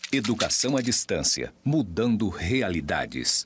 Educação à distância, mudando realidades.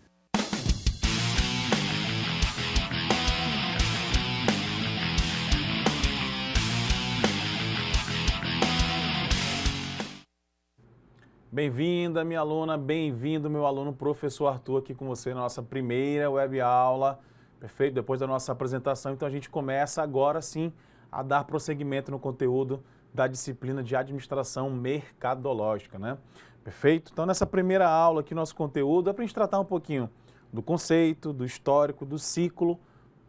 Bem-vinda, minha aluna, bem-vindo, meu aluno, professor Arthur, aqui com você na nossa primeira web aula, perfeito? Depois da nossa apresentação, então a gente começa agora sim a dar prosseguimento no conteúdo da disciplina de administração mercadológica, né? Perfeito? Então nessa primeira aula aqui, nosso conteúdo é para a gente tratar um pouquinho do conceito, do histórico, do ciclo,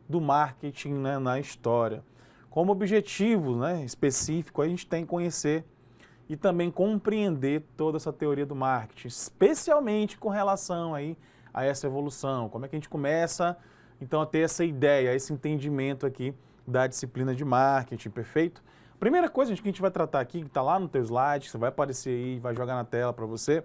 do marketing, né, na história. Como objetivo, né, específico, a gente tem que conhecer e também compreender toda essa teoria do marketing, especialmente com relação aí a essa evolução. Como é que a gente começa, então, a ter essa ideia, esse entendimento aqui da disciplina de marketing, perfeito? Primeira coisa que a gente vai tratar aqui, que está lá no teu slide, que você vai aparecer aí, vai jogar na tela para você,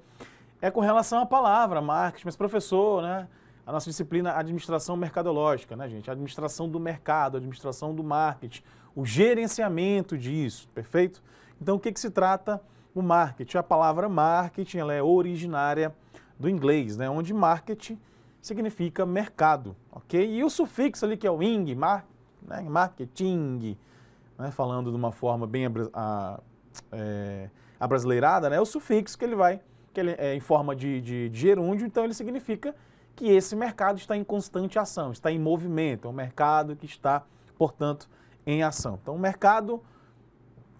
é com relação à palavra marketing. Mas, professor, né, a nossa disciplina administração mercadológica, né, gente? A administração do mercado, a administração do marketing, o gerenciamento disso, perfeito? Então, o que se trata o marketing? A palavra marketing, ela é originária do inglês, né? Onde marketing significa mercado, ok? E o sufixo ali, que é o ing, né? Marketing, né? Falando de uma forma bem abrasileirada, né? É o sufixo que ele é em forma de gerúndio, então ele significa que esse mercado está em constante ação, está em movimento, é um mercado que está, portanto, em ação. Então, o mercado,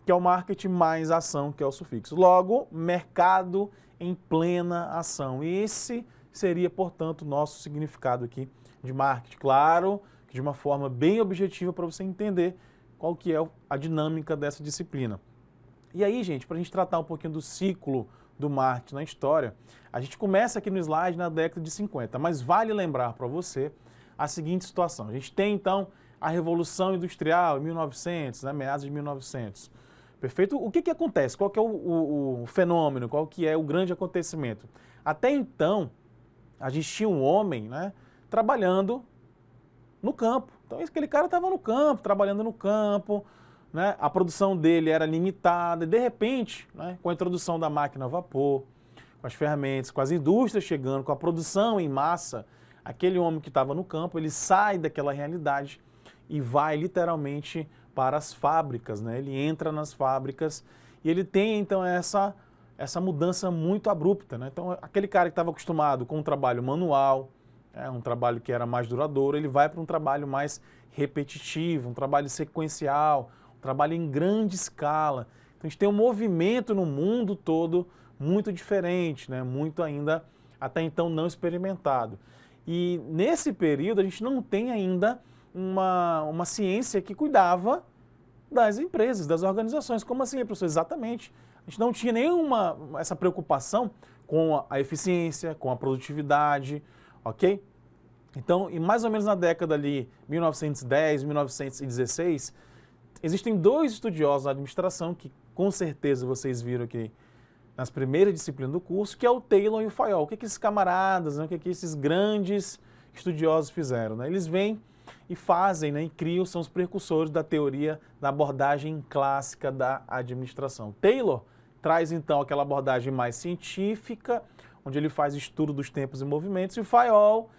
que é o marketing, mais ação, que é o sufixo. Logo, mercado em plena ação. E esse seria, portanto, o nosso significado aqui de marketing. Claro, que de uma forma bem objetiva para você entender qual que é a dinâmica dessa disciplina. E aí, gente, para a gente tratar um pouquinho do ciclo do marketing na história, a gente começa aqui no slide na década de 50, mas vale lembrar para você a seguinte situação. A gente tem, então, a Revolução Industrial em 1900, né, meados de 1900. Perfeito? O que acontece? Qual que é o fenômeno? Qual que é o grande acontecimento? Até então, a gente tinha um homem, né, trabalhando no campo. Então, aquele cara estava no campo, trabalhando no campo, né, a produção dele era limitada, e de repente, né, com a introdução da máquina a vapor, com as ferramentas, com as indústrias chegando, com a produção em massa, aquele homem que estava no campo, ele sai daquela realidade e vai literalmente para as fábricas, né? Ele entra nas fábricas e ele tem, então, essa mudança muito abrupta, né? Então, aquele cara que estava acostumado com um trabalho manual, um trabalho que era mais duradouro, ele vai para um trabalho mais repetitivo, um trabalho sequencial, um trabalho em grande escala. Então, a gente tem um movimento no mundo todo muito diferente, né? Muito ainda, até então, não experimentado. E nesse período, a gente não tem ainda uma ciência que cuidava das empresas, das organizações. Como assim, professor? Exatamente. A gente não tinha nenhuma essa preocupação com a eficiência, com a produtividade, ok? Então, e mais ou menos na década ali, 1910, 1916, existem dois estudiosos da administração que com certeza vocês viram aqui nas primeiras disciplinas do curso, que é o Taylor e o Fayol. O que esses camaradas, né, o que esses grandes estudiosos fizeram? Né? Eles vêm e fazem, né, e criam, são os precursores da teoria da abordagem clássica da administração. Taylor traz, então, aquela abordagem mais científica, onde ele faz estudo dos tempos e movimentos, e o Fayol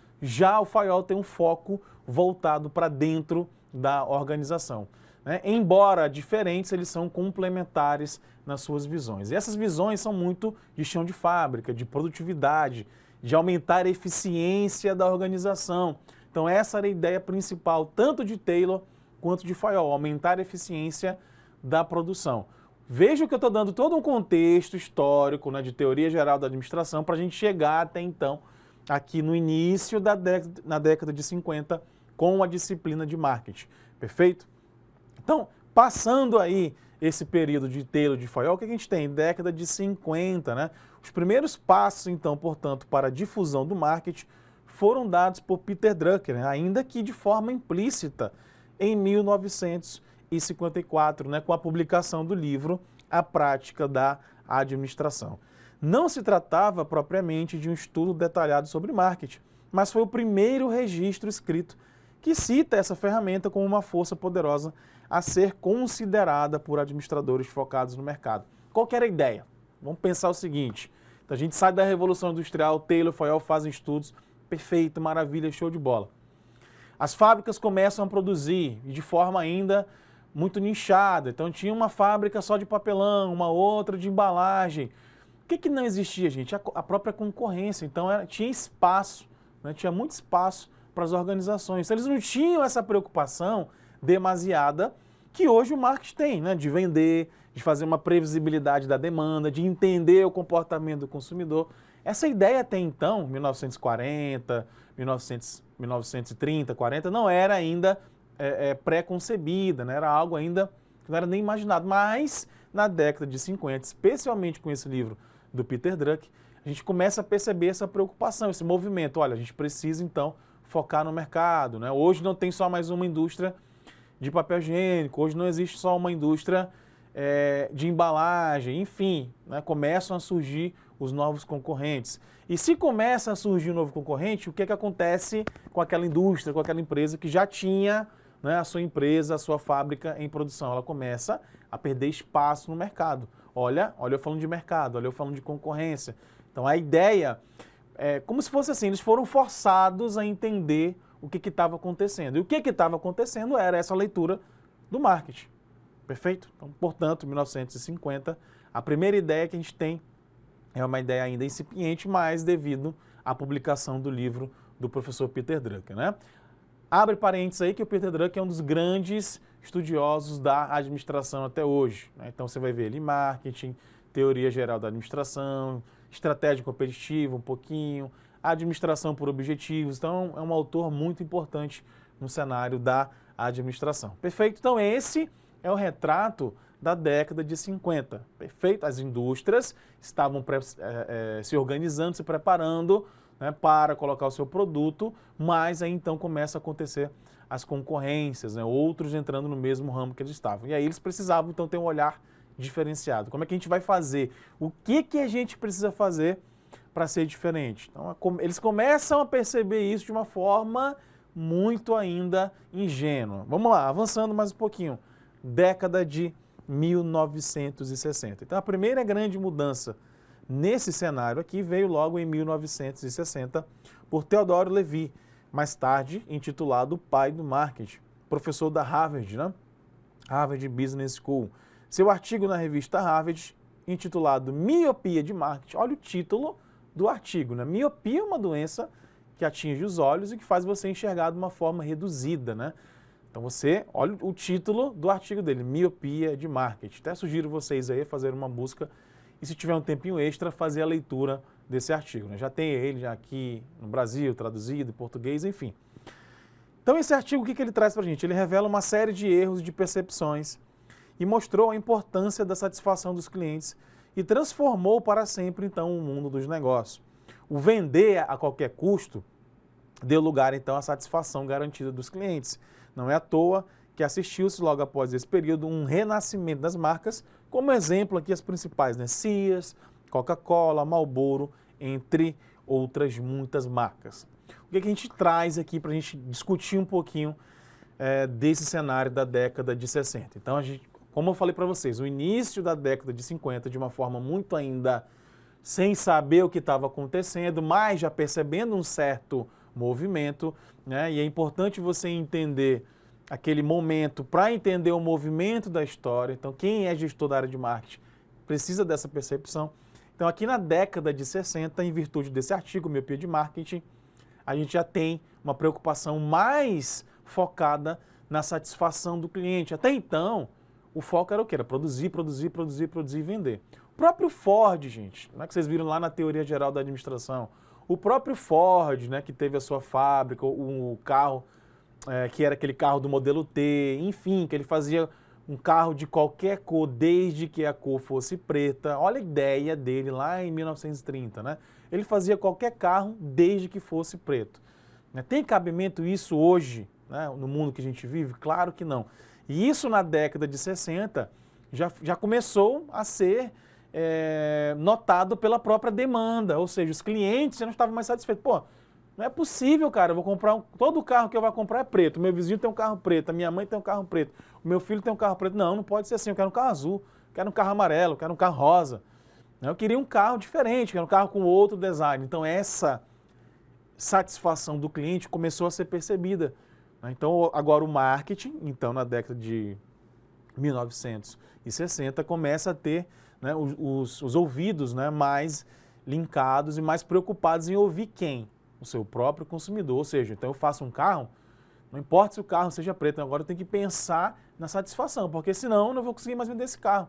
tem um foco voltado para dentro da organização. Né? Embora diferentes, eles são complementares nas suas visões. E essas visões são muito de chão de fábrica, de produtividade, de aumentar a eficiência da organização. Então, essa era a ideia principal, tanto de Taylor quanto de Fayol, aumentar a eficiência da produção. Veja que eu estou dando todo um contexto histórico, né, de teoria geral da administração, para a gente chegar até então, aqui no início na década de 50, com a disciplina de marketing. Perfeito? Então, passando aí esse período de Taylor e de Fayol, o que a gente tem? Década de 50, né? Os primeiros passos, então, portanto, para a difusão do marketing foram dados por Peter Drucker, né? Ainda que de forma implícita, em 1954, né? Com a publicação do livro A Prática da Administração. Não se tratava propriamente de um estudo detalhado sobre marketing, mas foi o primeiro registro escrito que cita essa ferramenta como uma força poderosa a ser considerada por administradores focados no mercado. Qual que era a ideia? Vamos pensar o seguinte: Então, a gente sai da Revolução Industrial, Taylor, Fayol fazem estudos, perfeito, maravilha, show de bola. As fábricas começam a produzir de forma ainda muito nichada. Então tinha uma fábrica só de papelão, uma outra de embalagem. O que não existia, gente? A própria concorrência. Então tinha espaço, né? Tinha muito espaço para as organizações. Então, eles não tinham essa preocupação demasiada que hoje o marketing tem, né? De vender, de fazer uma previsibilidade da demanda, de entender o comportamento do consumidor. Essa ideia até então, 1940, 1930, 40, não era ainda pré-concebida, né? Era algo ainda que não era nem imaginado. Mas, na década de 50, especialmente com esse livro do Peter Drucker, a gente começa a perceber essa preocupação, esse movimento. Olha, a gente precisa, então, focar no mercado, né? Hoje não tem só mais uma indústria de papel higiênico, hoje não existe só uma indústria de embalagem, enfim, né? Começam a surgir os novos concorrentes. E se começa a surgir um novo concorrente, o que acontece com aquela indústria, com aquela empresa que já tinha, né, a sua empresa, a sua fábrica em produção? Ela começa a perder espaço no mercado. Olha eu falando de mercado, olha eu falando de concorrência. Então a ideia é como se fosse assim, eles foram forçados a entender o que estava acontecendo. E o que estava acontecendo era essa leitura do marketing. Perfeito? Então, portanto, 1950, a primeira ideia que a gente tem é uma ideia ainda incipiente, mas devido à publicação do livro do professor Peter Drucker, né? Abre parênteses aí que o Peter Drucker é um dos grandes estudiosos da administração até hoje, né? Então você vai ver ele em marketing, teoria geral da administração, estratégia competitiva um pouquinho, administração por objetivos. Então é um autor muito importante no cenário da administração. Perfeito? Então esse é o retrato da década de 50. Perfeito? As indústrias estavam se organizando, se preparando, né, para colocar o seu produto, mas aí então começa a acontecer as concorrências, né, outros entrando no mesmo ramo que eles estavam. E aí eles precisavam então ter um olhar diferenciado. Como é que a gente vai fazer? O que a gente precisa fazer para ser diferente? Então eles começam a perceber isso de uma forma muito ainda ingênua. Vamos lá, avançando mais um pouquinho. Década de 1960. Então a primeira grande mudança nesse cenário aqui veio logo em 1960 por Theodore Levy, mais tarde intitulado o pai do marketing, professor da Harvard, né? Harvard Business School. Seu artigo na revista Harvard, intitulado Miopia de Marketing. Olha o título do artigo, né? Miopia é uma doença que atinge os olhos e que faz você enxergar de uma forma reduzida, né? Então você, olha o título do artigo dele, Miopia de Marketing. Até sugiro vocês aí fazer uma busca e, se tiver um tempinho extra, fazer a leitura desse artigo, né? Já tem ele já aqui no Brasil, traduzido em português, enfim. Então esse artigo, o que ele traz para a gente? Ele revela uma série de erros de percepções e mostrou a importância da satisfação dos clientes e transformou para sempre, então, o mundo dos negócios. O vender a qualquer custo deu lugar, então, à satisfação garantida dos clientes. Não é à toa que assistiu-se logo após esse período um renascimento das marcas, como exemplo aqui as principais, né? Sears, Coca-Cola, Marlboro, entre outras muitas marcas. O que a gente traz aqui para a gente discutir um pouquinho desse cenário da década de 60? Então, como eu falei para vocês, o início da década de 50, de uma forma muito ainda sem saber o que estava acontecendo, mas já percebendo um certo movimento, né? E é importante você entender aquele momento para entender o movimento da história. Então, quem é gestor da área de marketing precisa dessa percepção. Então, aqui na década de 60, em virtude desse artigo, Miopia de Marketing, a gente já tem uma preocupação mais focada na satisfação do cliente. Até então, o foco era o quê? Era produzir e vender. O próprio Ford, gente, né, que vocês viram lá na teoria geral da administração, o próprio Ford, né, que teve a sua fábrica, o carro, que era aquele carro do modelo T, enfim, que ele fazia um carro de qualquer cor, desde que a cor fosse preta. Olha a ideia dele lá em 1930, né? Ele fazia qualquer carro desde que fosse preto. Tem cabimento isso hoje, né, no mundo que a gente vive? Claro que não. E isso na década de 60 já começou a ser notado pela própria demanda, ou seja, os clientes já não estavam mais satisfeitos. Pô, não é possível, cara, eu vou comprar, todo carro que eu vou comprar é preto, meu vizinho tem um carro preto, a minha mãe tem um carro preto, o meu filho tem um carro preto. Não pode ser assim, eu quero um carro azul, eu quero um carro amarelo, eu quero um carro rosa. Eu queria um carro diferente, queria um carro com outro design. Então essa satisfação do cliente começou a ser percebida. Então agora o marketing, então na década de 1960, começa a ter, né, os ouvidos, né, mais linkados e mais preocupados em ouvir quem? O seu próprio consumidor. Ou seja, então eu faço um carro, não importa se o carro seja preto, agora eu tenho que pensar na satisfação, porque senão eu não vou conseguir mais vender esse carro.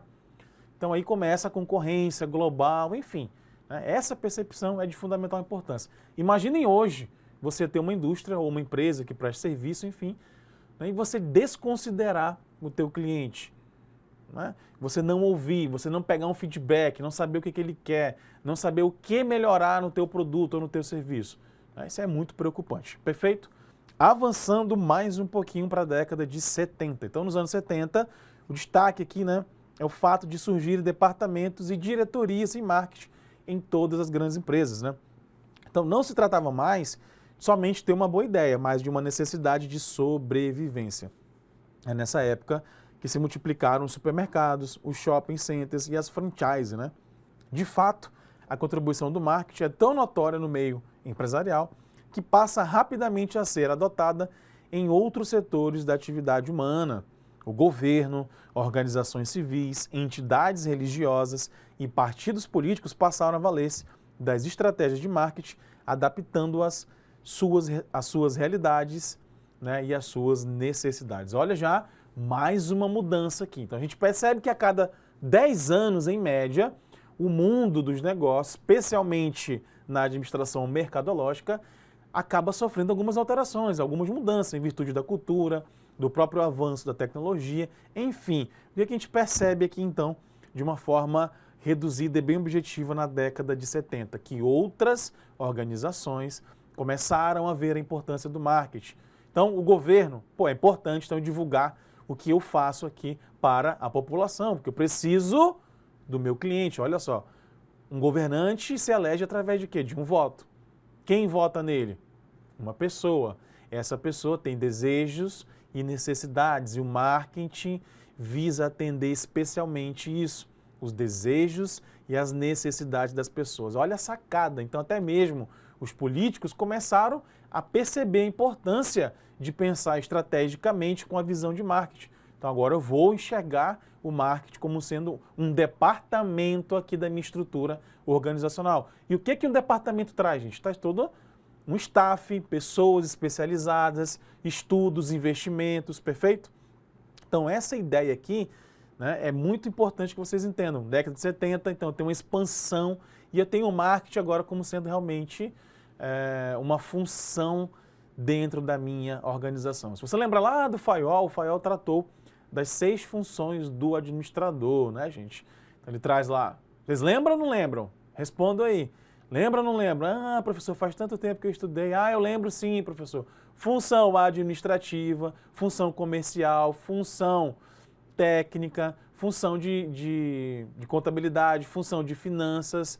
Então aí começa a concorrência global, enfim. Né? Essa percepção é de fundamental importância. Imaginem hoje você ter uma indústria ou uma empresa que presta serviço, enfim, né, e você desconsiderar o teu cliente. Né? Você não ouvir, você não pegar um feedback, não saber o que ele quer, não saber o que melhorar no teu produto ou no teu serviço. Né? Isso é muito preocupante. Perfeito? Avançando mais um pouquinho para a década de 70. Então, nos anos 70, o destaque aqui, né, é o fato de surgir departamentos e diretorias em marketing em todas as grandes empresas. Né? Então, não se tratava mais somente ter uma boa ideia, mas de uma necessidade de sobrevivência. É nessa época que se multiplicaram os supermercados, os shopping centers e as franchises. Né? De fato, a contribuição do marketing é tão notória no meio empresarial que passa rapidamente a ser adotada em outros setores da atividade humana. O governo, organizações civis, entidades religiosas e partidos políticos passaram a valer-se das estratégias de marketing, adaptando-as às suas realidades, né, e às suas necessidades. Olha já, mais uma mudança aqui. Então a gente percebe que a cada 10 anos, em média, o mundo dos negócios, especialmente na administração mercadológica, acaba sofrendo algumas alterações, algumas mudanças em virtude da cultura, do próprio avanço da tecnologia, enfim. O que a gente percebe aqui, então, de uma forma reduzida e bem objetiva na década de 70, que outras organizações começaram a ver a importância do marketing. Então, o governo, é importante então divulgar o que eu faço aqui para a população, porque eu preciso do meu cliente. Olha só, um governante se elege através de quê? De um voto. Quem vota nele? Uma pessoa. Essa pessoa tem desejos e necessidades e o marketing visa atender especialmente isso, os desejos e as necessidades das pessoas. Olha a sacada. Então, até mesmo os políticos começaram a perceber a importância de pensar estrategicamente com a visão de marketing. Então, agora eu vou enxergar o marketing como sendo um departamento aqui da minha estrutura organizacional. E o que um departamento traz, gente? Traz todo um staff, pessoas especializadas, estudos, investimentos, perfeito? Então, essa ideia aqui, né, é muito importante que vocês entendam. Década de 70, então, tem uma expansão e eu tenho o marketing agora como sendo realmente uma função dentro da minha organização. Se você lembra lá do FAIOL, o FAIOL tratou das 6 funções do administrador, né, gente? Então, ele traz lá. Vocês lembram ou não lembram? Respondam aí. Lembra ou não lembra? Ah, professor, faz tanto tempo que eu estudei. Ah, eu lembro sim, professor. Função administrativa, função comercial, função técnica, função de contabilidade, função de finanças,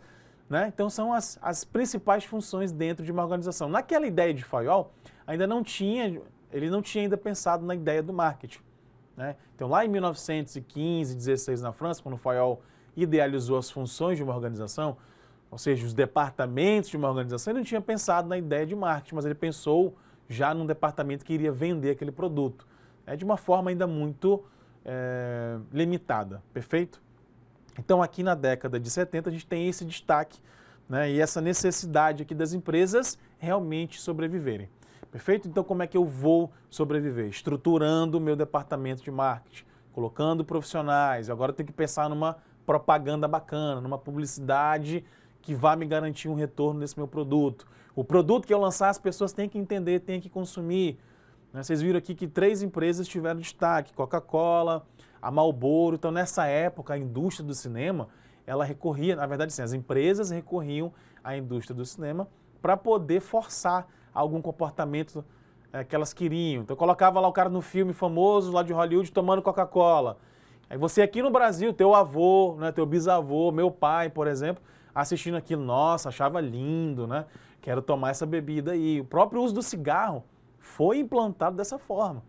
né? Então são as principais funções dentro de uma organização. Naquela ideia de FAIOL, ele não tinha ainda pensado na ideia do marketing. Né? Então lá em 1915, 16 na França, quando o FAIOL idealizou as funções de uma organização, ou seja, os departamentos de uma organização, ele não tinha pensado na ideia de marketing, mas ele pensou já num departamento que iria vender aquele produto, de uma forma ainda muito limitada, perfeito? Então aqui na década de 70 a gente tem esse destaque, né, e essa necessidade aqui das empresas realmente sobreviverem, perfeito? Então como é que eu vou sobreviver? Estruturando o meu departamento de marketing, colocando profissionais, agora eu tenho que pensar numa propaganda bacana, numa publicidade que vai me garantir um retorno nesse meu produto. O produto que eu lançar, as pessoas têm que entender, têm que consumir. Vocês viram aqui que 3 empresas tiveram destaque, Coca-Cola, a Marlboro. Então, nessa época, a indústria do cinema, ela recorria, na verdade, sim, as empresas recorriam à indústria do cinema para poder forçar algum comportamento que elas queriam. Então, colocava lá o cara no filme famoso, lá de Hollywood, tomando Coca-Cola. Aí você aqui no Brasil, teu avô, né, teu bisavô, meu pai, por exemplo, assistindo aquilo, nossa, achava lindo, né? Quero tomar essa bebida aí. O próprio uso do cigarro foi implantado dessa forma,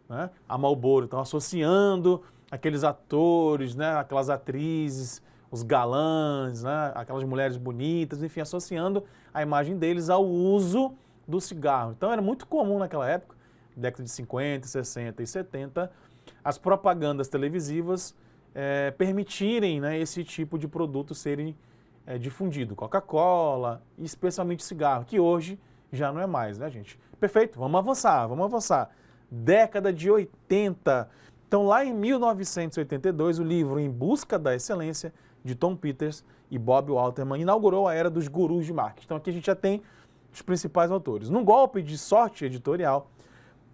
né? A Marlboro, então, associando aqueles atores, né, aquelas atrizes, os galãs, né? Aquelas mulheres bonitas, enfim, associando a imagem deles ao uso do cigarro. Então era muito comum naquela época, década de 50, 60 e 70, as propagandas televisivas permitirem, né, esse tipo de produto serem difundido. Coca-Cola, especialmente cigarro, que hoje já não é mais, né, gente? Perfeito, vamos avançar, vamos avançar. Década de 80. Então, lá em 1982, o livro Em Busca da Excelência, de Tom Peters e Bob Alterman, inaugurou a era dos gurus de marketing. Então, aqui a gente já tem os principais autores. Num golpe de sorte editorial,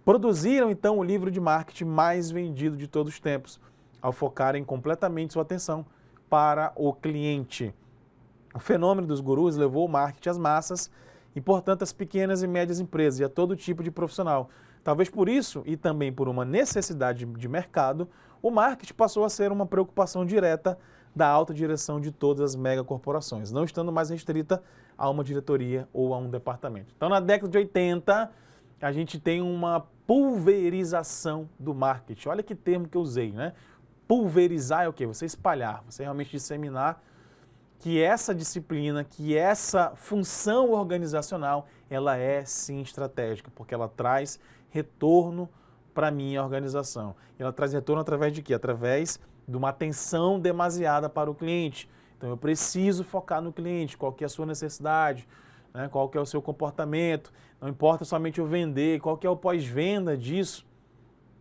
produziram, então, o livro de marketing mais vendido de todos os tempos, ao focarem completamente sua atenção para o cliente. O fenômeno dos gurus levou o marketing às massas e, portanto, às pequenas e médias empresas e a todo tipo de profissional. Talvez por isso, e também por uma necessidade de mercado, o marketing passou a ser uma preocupação direta da alta direção de todas as megacorporações, não estando mais restrita a uma diretoria ou a um departamento. Então, na década de 80, a gente tem uma pulverização do marketing. Olha que termo que eu usei, né? Pulverizar é o quê? Você espalhar, você realmente disseminar que essa disciplina, que essa função organizacional, ela é sim estratégica, porque ela traz retorno para a minha organização. Ela traz retorno através de quê? Através de uma atenção demasiada para o cliente. Então eu preciso focar no cliente, qual que é a sua necessidade, né? Qual que é o seu comportamento, não importa somente eu vender, qual que é o pós-venda disso,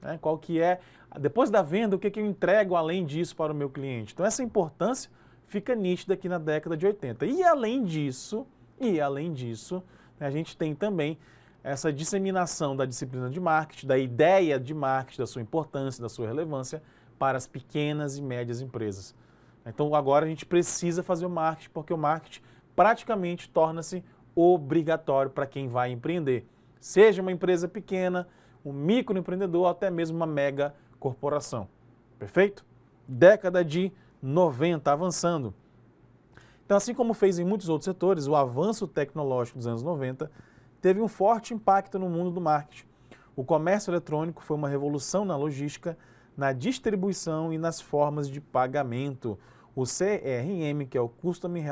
né? Qual que é, depois da venda, o que eu entrego além disso para o meu cliente. Então essa importância fica nítida aqui na década de 80. E além disso, né, a gente tem também essa disseminação da disciplina de marketing, da ideia de marketing, da sua importância, da sua relevância para as pequenas e médias empresas. Então agora a gente precisa fazer o marketing, porque o marketing praticamente torna-se obrigatório para quem vai empreender. Seja uma empresa pequena, um microempreendedor ou até mesmo uma mega corporação. Perfeito? Década de 90, avançando. Então, assim como fez em muitos outros setores, o avanço tecnológico dos anos 90 teve um forte impacto no mundo do marketing. O comércio eletrônico foi uma revolução na logística, na distribuição e nas formas de pagamento. O CRM, que é o Customer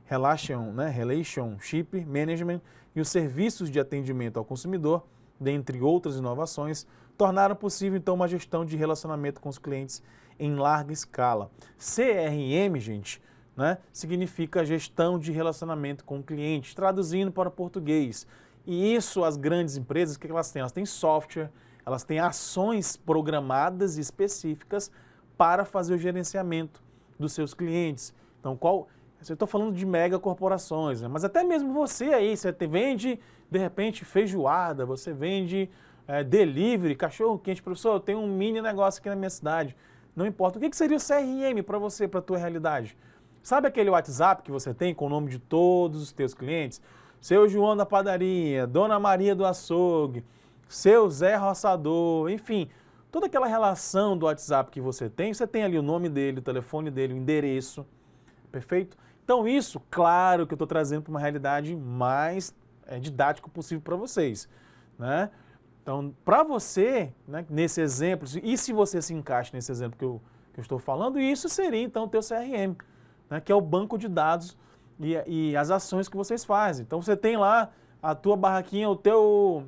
Relationship Management, e os serviços de atendimento ao consumidor, dentre outras inovações, tornaram possível, então, uma gestão de relacionamento com os clientes em larga escala. CRM, gente, né, significa gestão de relacionamento com clientes, traduzindo para português. E isso, as grandes empresas, o que elas têm? Elas têm software, elas têm ações programadas e específicas para fazer o gerenciamento dos seus clientes. Então, eu estou falando de mega corporações, né? Mas até mesmo você aí, você vende, de repente, feijoada, você vende delivery, cachorro quente. Professor, eu tenho um mini negócio aqui na minha cidade. Não importa. O que seria o CRM para você, para a tua realidade? Sabe aquele WhatsApp que você tem com o nome de todos os teus clientes? Seu João da padaria, Dona Maria do açougue, seu Zé Roçador, enfim, toda aquela relação do WhatsApp que você tem ali o nome dele, o telefone dele, o endereço, perfeito? Então isso, claro que eu estou trazendo para uma realidade mais didática possível para vocês, né? Então, para você, né, nesse exemplo, e se você se encaixa nesse exemplo que eu estou falando, isso seria então o teu CRM, né, que é o banco de dados e as ações que vocês fazem. Então você tem lá a tua barraquinha, o teu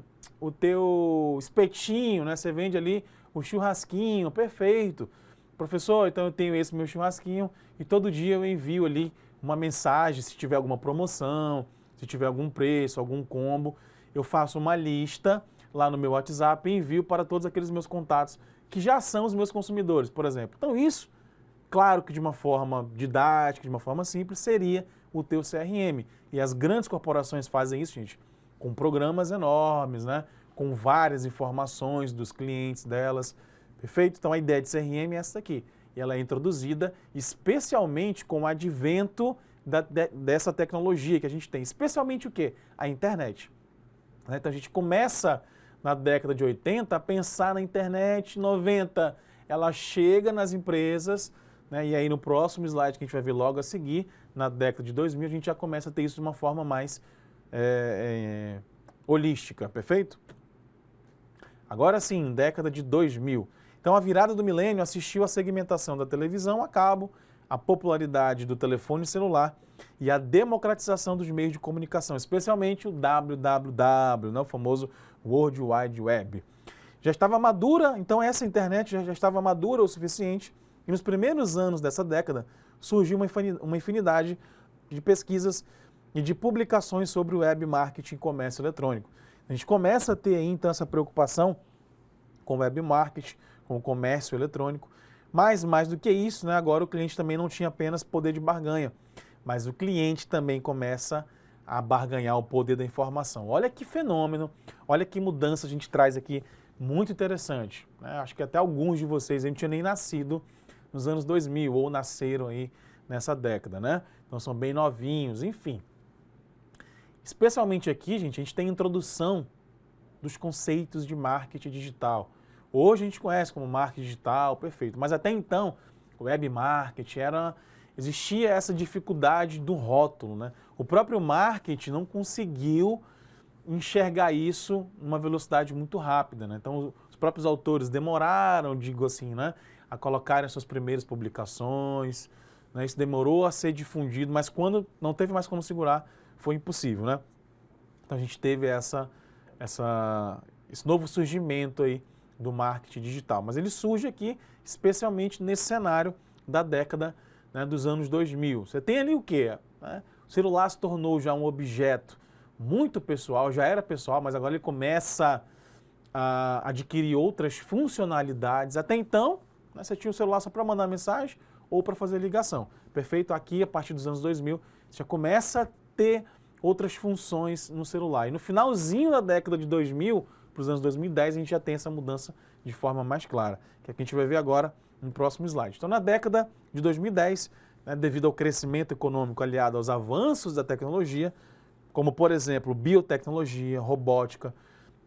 espetinho, né? Você vende ali o churrasquinho, perfeito. Professor, então eu tenho esse meu churrasquinho e todo dia eu envio ali uma mensagem, se tiver alguma promoção, se tiver algum preço, algum combo, eu faço uma lista lá no meu WhatsApp e envio para todos aqueles meus contatos que já são os meus consumidores, por exemplo. Então isso, claro que de uma forma didática, de uma forma simples, seria o teu CRM. E as grandes corporações fazem isso, gente, com programas enormes, né? Com várias informações dos clientes delas, perfeito? Então a ideia de CRM é essa aqui. E ela é introduzida especialmente com o advento dessa tecnologia que a gente tem. Especialmente o quê? A internet. Então a gente começa na década de 80 a pensar na internet, 90 ela chega nas empresas, né? E aí no próximo slide que a gente vai ver logo a seguir, na década de 2000, a gente já começa a ter isso de uma forma mais holística, perfeito? Agora sim, década de 2000. Então a virada do milênio assistiu à segmentação da televisão a cabo, a popularidade do telefone celular e a democratização dos meios de comunicação, especialmente o www, né, o famoso World Wide Web. Já estava madura, então essa internet já estava madura o suficiente, e nos primeiros anos dessa década surgiu uma infinidade de pesquisas e de publicações sobre o web marketing e comércio eletrônico. A gente começa a ter aí, então, essa preocupação com o web marketing, com o comércio eletrônico, mas mais do que isso, né, agora o cliente também não tinha apenas poder de barganha, mas o cliente também começa a barganhar o poder da informação. Olha que fenômeno, olha que mudança a gente traz aqui, muito interessante, né? Acho que até alguns de vocês não tinham nem nascido nos anos 2000 ou nasceram aí nessa década, né? Então são bem novinhos, enfim. Especialmente aqui, gente, a gente tem a introdução dos conceitos de marketing digital. Hoje a gente conhece como marketing digital, perfeito, mas até então, o web marketing existia essa dificuldade do rótulo, né? O próprio marketing não conseguiu enxergar isso numa velocidade muito rápida, né? Então, os próprios autores demoraram, digo assim, né, a colocarem suas primeiras publicações, né? Isso demorou a ser difundido, mas quando não teve mais como segurar, foi impossível, né? Então, a gente teve esse novo surgimento aí do marketing digital, mas ele surge aqui especialmente nesse cenário da década, né, dos anos 2000. Você tem ali o quê? Né? O celular se tornou já um objeto muito pessoal, já era pessoal, mas agora ele começa a adquirir outras funcionalidades. Até então, né, você tinha o celular só para mandar mensagem ou para fazer ligação. Perfeito? Aqui, a partir dos anos 2000, você já começa a ter outras funções no celular. E no finalzinho da década de 2000, para os anos 2010, a gente já tem essa mudança de forma mais clara, que é o que a gente vai ver agora no próximo slide. Então, na década de 2010, né, devido ao crescimento econômico aliado aos avanços da tecnologia, como, por exemplo, biotecnologia, robótica,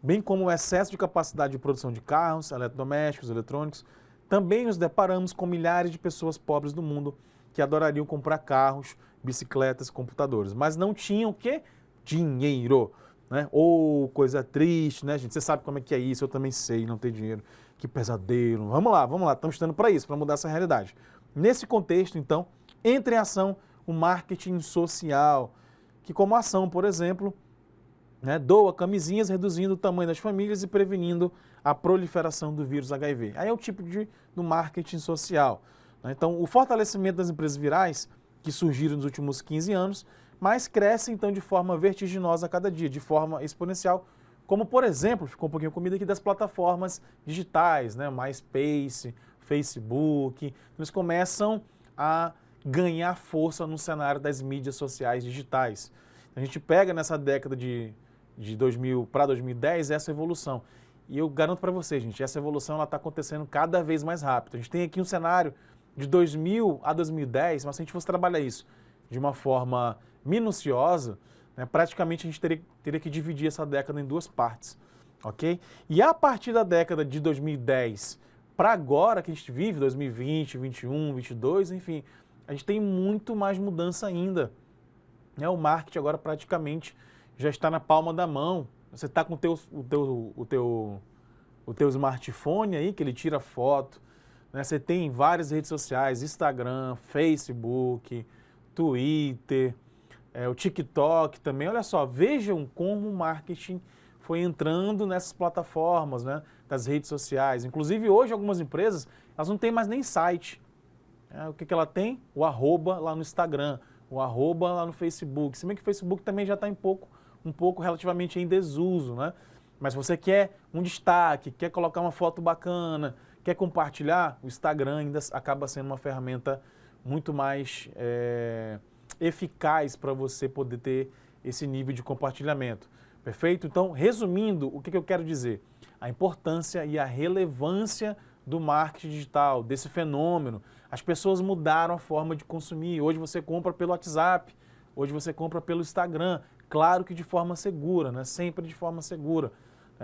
bem como o excesso de capacidade de produção de carros, eletrodomésticos, eletrônicos, também nos deparamos com milhares de pessoas pobres do mundo que adorariam comprar carros, bicicletas, computadores, mas não tinham o quê? Dinheiro, né? Ou coisa triste, né, gente? Você sabe como é que é isso, eu também sei, não ter dinheiro. Que pesadelo. Vamos lá, estamos estudando para isso, para mudar essa realidade. Nesse contexto, então, entra em ação o marketing social, que como ação, por exemplo, né, doa camisinhas, reduzindo o tamanho das famílias e prevenindo a proliferação do vírus HIV. Aí é o tipo do marketing social, né? Então, o fortalecimento das empresas virais, que surgiram nos últimos 15 anos, mas crescem, então, de forma vertiginosa a cada dia, de forma exponencial, como, por exemplo, ficou um pouquinho comigo aqui, das plataformas digitais, né? MySpace, Facebook, eles começam a ganhar força no cenário das mídias sociais digitais. A gente pega nessa década de 2000 para 2010 essa evolução. E eu garanto para vocês, gente, essa evolução está acontecendo cada vez mais rápido. A gente tem aqui um cenário de 2000 a 2010, mas se a gente fosse trabalhar isso de uma forma minuciosa, né, praticamente a gente teria que dividir essa década em duas partes, ok? E a partir da década de 2010 para agora que a gente vive, 2020, 2021, 2022, enfim, a gente tem muito mais mudança ainda, né? O marketing agora praticamente já está na palma da mão. Você está com o teu smartphone aí, que ele tira foto, né? Você tem várias redes sociais, Instagram, Facebook, Twitter, o TikTok também. Olha só, vejam como o marketing foi entrando nessas plataformas, né, das redes sociais. Inclusive, hoje, algumas empresas, elas não têm mais nem site. O que ela tem? O arroba lá no Instagram, o arroba lá no Facebook. Se bem que o Facebook também já está um pouco relativamente em desuso, né? Mas se você quer um destaque, quer colocar uma foto bacana, quer compartilhar, o Instagram ainda acaba sendo uma ferramenta muito mais eficaz para você poder ter esse nível de compartilhamento. Perfeito? Então, resumindo, o que eu quero dizer? A importância e a relevância do marketing digital, desse fenômeno. As pessoas mudaram a forma de consumir. Hoje você compra pelo WhatsApp, hoje você compra pelo Instagram. Claro que de forma segura, né? Sempre de forma segura.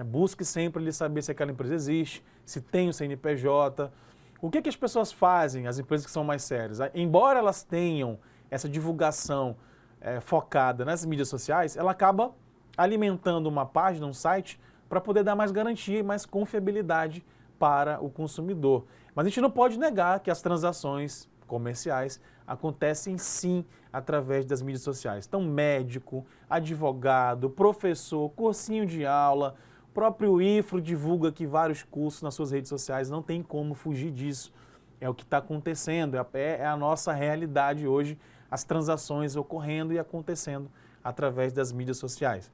Busque sempre ali saber se aquela empresa existe, se tem o CNPJ. O que as pessoas fazem, as empresas que são mais sérias? Embora elas tenham essa divulgação focada nas mídias sociais, ela acaba alimentando uma página, um site, para poder dar mais garantia e mais confiabilidade para o consumidor. Mas a gente não pode negar que as transações comerciais acontecem sim através das mídias sociais. Então, médico, advogado, professor, cursinho de aula, o próprio IFRO divulga aqui vários cursos nas suas redes sociais, não tem como fugir disso. É o que está acontecendo, é a nossa realidade hoje, as transações ocorrendo e acontecendo através das mídias sociais.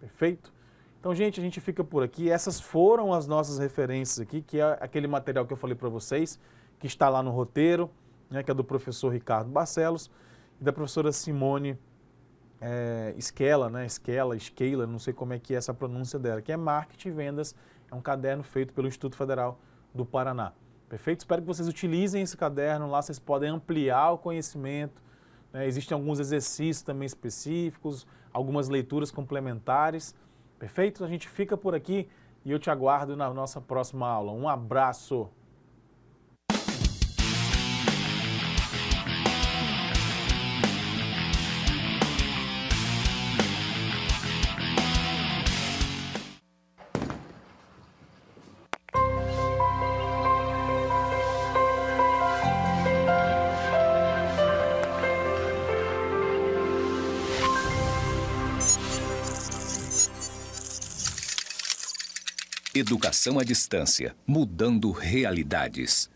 Perfeito? Então, gente, a gente fica por aqui. Essas foram as nossas referências aqui, que é aquele material que eu falei para vocês, que está lá no roteiro, né, que é do professor Ricardo Barcelos e da professora Simone Skela, né, Skela, não sei como é que é essa pronúncia dela, que é Marketing e Vendas, é um caderno feito pelo Instituto Federal do Paraná. Perfeito? Espero que vocês utilizem esse caderno, lá vocês podem ampliar o conhecimento, né, existem alguns exercícios também específicos, algumas leituras complementares. Perfeito? A gente fica por aqui e eu te aguardo na nossa próxima aula. Um abraço! Educação à distância, mudando realidades.